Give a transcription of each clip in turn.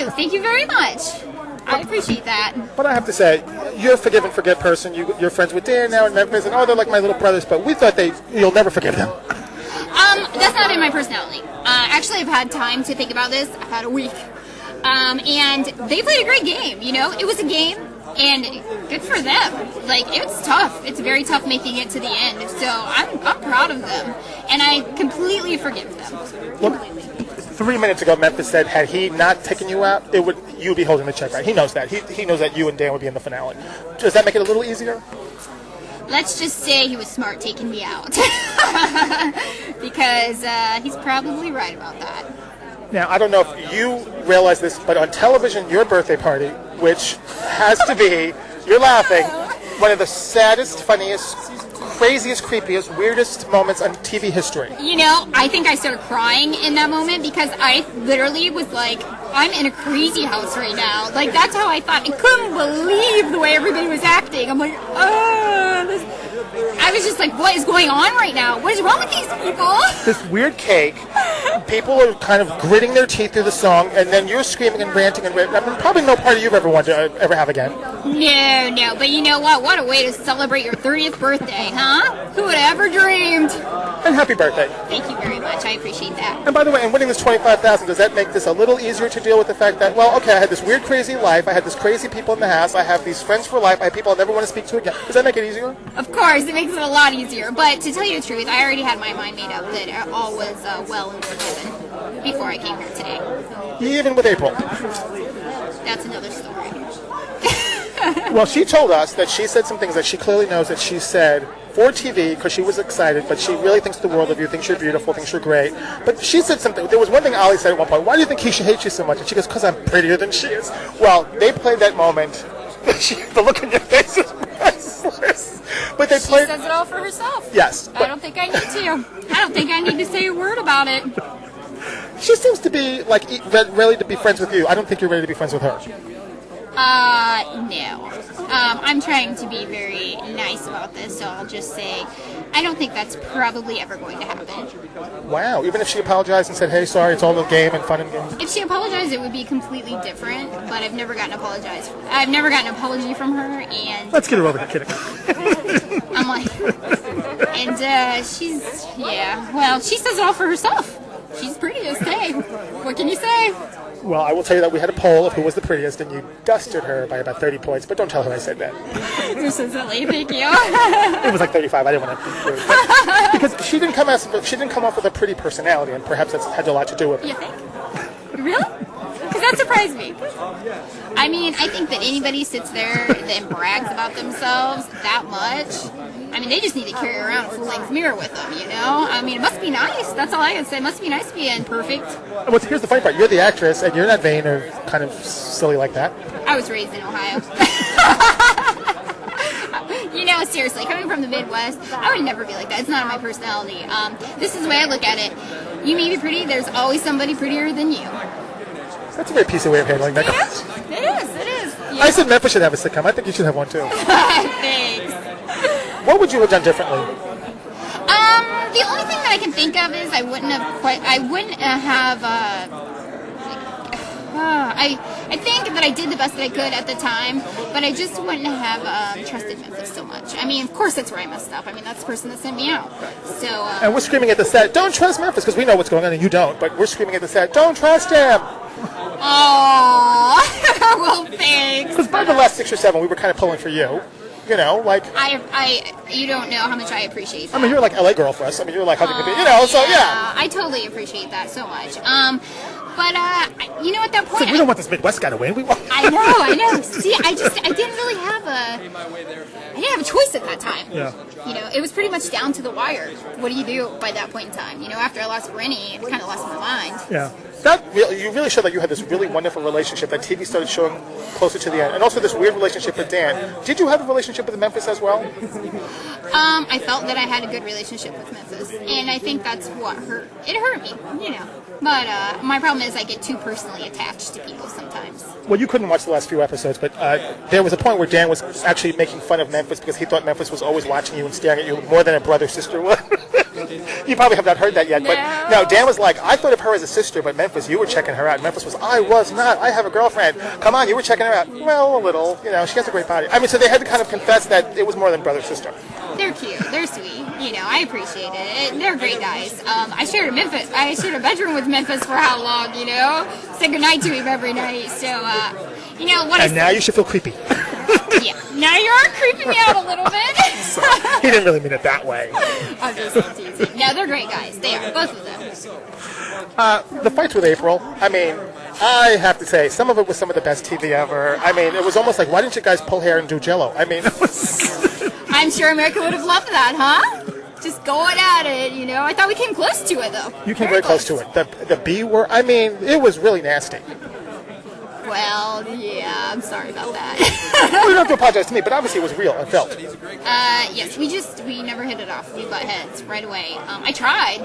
you. Thank you very much. I appreciate that. But I have to say, you're a forgive and forget person. You're friends with Dan now in Memphis, and they're like my little brothers. But we thought you'll never forgive them. That's not in my personality. Actually, I've had time to think about this. I've had a week. And they played a great game, you know? It was a game, and good for them. Like, it's tough. It's very tough making it to the end. So I'm proud of them. And I completely forgive them. Completely. 3 minutes ago, Memphis said, had he not taken you out, you'd be holding the check, right? He knows that. He knows that you and Dan would be in the finale. Does that make it a little easier? Let's just say he was smart taking me out. Because he's probably right about that. Now, I don't know if you realize this, but on television, your birthday party, which has to be, you're laughing, one of the saddest, funniest, craziest, creepiest, weirdest moments on TV history. You know, I think I started crying in that moment because I literally was like, I'm in a crazy house right now. Like, that's how I thought. I couldn't believe the way everybody was acting. I'm like, I was just like, what is going on right now? What is wrong with these people? This weird cake. People are kind of gritting their teeth through the song, and then you're screaming and ranting and ranting. I mean, probably no party you've ever wanted to ever have again. No. But you know what? What a way to celebrate your 30th birthday, huh? Who would have ever dreamed? And happy birthday. Thank you very much. I appreciate that. And by the way, in winning this $25,000, does that make this a little easier to deal with the fact that, well, okay, I had this weird, crazy life. I had this crazy people in the house. I have these friends for life. I have people I never want to speak to again. Does that make it easier? Of course. It makes it a lot easier. But to tell you the truth, I already had my mind made up that all was well and forgiven before I came here today. Even with April. That's another story. Well, she told us that she said some things that she clearly knows that she said for TV because she was excited, but she really thinks the world of you, thinks you're beautiful, thinks you're great. But she said something. There was one thing Ollie said at one point. Why do you think Keesha hates you so much? And she goes, because I'm prettier than she is. Well, they played that moment. The look on your face is priceless. But they played. She says it all for herself. Yes. I don't think I need to. I don't think I need to say a word about it. She seems to be like ready to be friends with you. I don't think you're ready to be friends with her. No. I'm trying to be very nice about this, so I'll just say I don't think that's probably ever going to happen. Wow. Even if she apologized and said, hey, sorry, it's all a game and fun and games. If she apologized, it would be completely different, but I've never gotten an apology from her, and let's get her over here, kidding. I'm like, and well, she says it all for herself. She's prettiest, hey. What can you say? Well, I will tell you that we had a poll of who was the prettiest, and you dusted her by about 30 points, but don't tell her I said that. You're so silly, thank you. It was like 35, I didn't want to be rude. Because she didn't come off with a pretty personality, and perhaps that's had a lot to do with it. You think? Really? Because that surprised me. I mean, I think that anybody sits there and brags about themselves that much, I mean, they just need to carry around a full-length mirror with them, you know? I mean, it must be nice. That's all I can say. It must be nice to be imperfect. Well, here's the funny part. You're the actress, and you're not vain or kind of silly like that. I was raised in Ohio. You know, seriously, coming from the Midwest, I would never be like that. It's not in my personality. This is the way I look at it. You may be pretty. There's always somebody prettier than you. That's a very PC way of handling that. It is. Yeah. I said Memphis should have a sitcom. I think you should have one, too. Thanks. What would you have done differently? The only thing that I can think of is I wouldn't have, I think that I did the best that I could at the time, but I just wouldn't have trusted Memphis so much. I mean, of course that's where I messed up. I mean, that's the person that sent me out. So. And we're screaming at the set, don't trust Memphis, because we know what's going on and you don't, but we're screaming at the set, don't trust him! Oh, well, thanks. Because by the last 6 or 7, we were kind of pulling for you. You know, like... You don't know how much I appreciate that. I mean, you're like LA girl for us. I mean, you're like hugging the you know, so yeah. I totally appreciate that so much. But, you know, at that point... So we don't want this Midwest guy to win. We want... I know. See, I didn't really have a choice at that time. Yeah. You know, it was pretty much down to the wire. What do you do by that point in time? You know, after I lost Rennie, it kind of lost my mind. Yeah. You really showed that you had this really wonderful relationship that TV started showing closer to the end. And also this weird relationship with Dan. Did you have a relationship with Memphis as well? I felt that I had a good relationship with Memphis. And I think that's what hurt. It hurt me, you know. But my problem is I get too personally attached to people sometimes. Well, you couldn't watch the last few episodes, but there was a point where Dan was actually making fun of Memphis because he thought Memphis was always watching you and staring at you more than a brother-sister would. You probably have not heard that yet, but no, Dan was like, I thought of her as a sister, but Memphis, you were checking her out. Memphis was, I was not. I have a girlfriend. Come on, you were checking her out. Well, a little. You know, she has a great body. I mean, so they had to kind of confess that it was more than brother-sister. They're cute. They're sweet. You know, I appreciate it. They're great guys. I shared a bedroom with Memphis for how long, you know? Said goodnight to him every night. So, you know, what And now you should feel creepy. Yeah. Now you are creeping me out a little bit. He didn't really mean it that way. I'm just teasing. No, they're great guys. They are. Both of them. The fights with April, I mean, I have to say, some of it was some of the best TV ever. I mean, it was almost like, why didn't you guys pull hair and do Jell-O? I mean, it was... I'm sure America would have loved that, huh? Just going at it, you know. I thought we came close to it, though. You came very close to it. The B word, I mean, it was really nasty. Well, yeah, I'm sorry about that. Well, you don't have to apologize to me, but obviously it was real and felt. Yes, we never hit it off. We butt heads right away. I tried,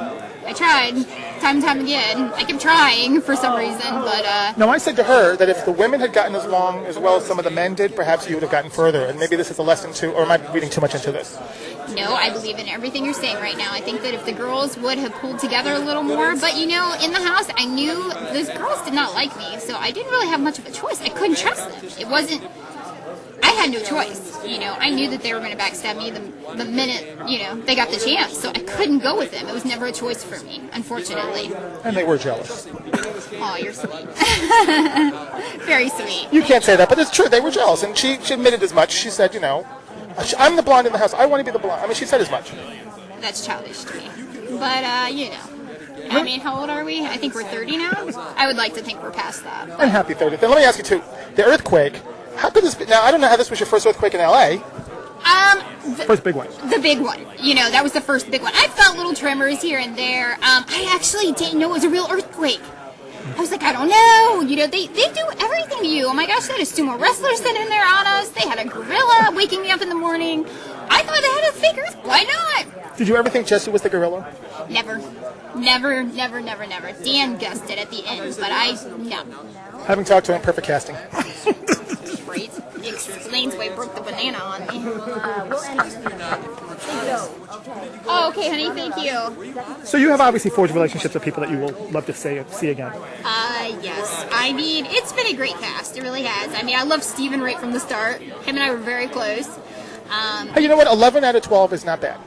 time and time again. I kept trying for some reason, but... No, I said to her that if the women had gotten as long as well as some of the men did, perhaps you would have gotten further. And maybe this is a lesson too, or am I reading too much into this? No, I believe in everything you're saying right now. I think that if the girls would have pulled together a little more, but you know, in the house, I knew those girls did not like me, so I didn't really have much of a choice. I couldn't trust them. It wasn't... I had no choice, you know. I knew that they were going to backstab me the minute, you know, they got the chance, so I couldn't go with them. It was never a choice for me, unfortunately. And they were jealous. Oh, you're sweet. Very sweet. You can't say that, but it's true. They were jealous, and she admitted as much. She said, you know, I'm the blonde in the house. I want to be the blonde. I mean, she said as much. That's childish to me. But, you know. I mean, how old are we? I think we're 30 now. I would like to think we're past that. And happy 30th. And let me ask you, too, the earthquake, how could this be? Now, I don't know how this was your first earthquake in L.A. First big one. The big one. You know, that was the first big one. I felt little tremors here and there. I actually didn't know it was a real earthquake. I was like, I don't know. You know, they do everything to you. Oh, my gosh, they had a sumo wrestler sitting there on us. They had a gorilla waking me up in the morning. I thought they had a fake earthquake. Why not? Did you ever think Jesse was the gorilla? Never. Dan guessed it at the end, but no. Having talked to him, perfect casting. Great. It explains why he broke the banana on me. Oh, okay, honey, thank you. So you have obviously forged relationships with people that you will love to see again. Yes. I mean, it's been a great cast. It really has. I mean, I loved Steven right from the start. Him and I were very close. Hey, you know what? 11 out of 12 is not bad.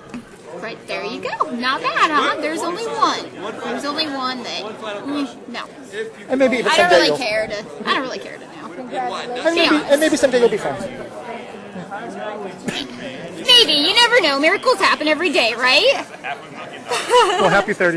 Right, there you go. Not bad, huh? There's only one. There's only one that, no. And maybe even I someday don't really care to know. and maybe someday you'll be friends. Maybe. You never know. Miracles happen every day, right? Well, happy 30th.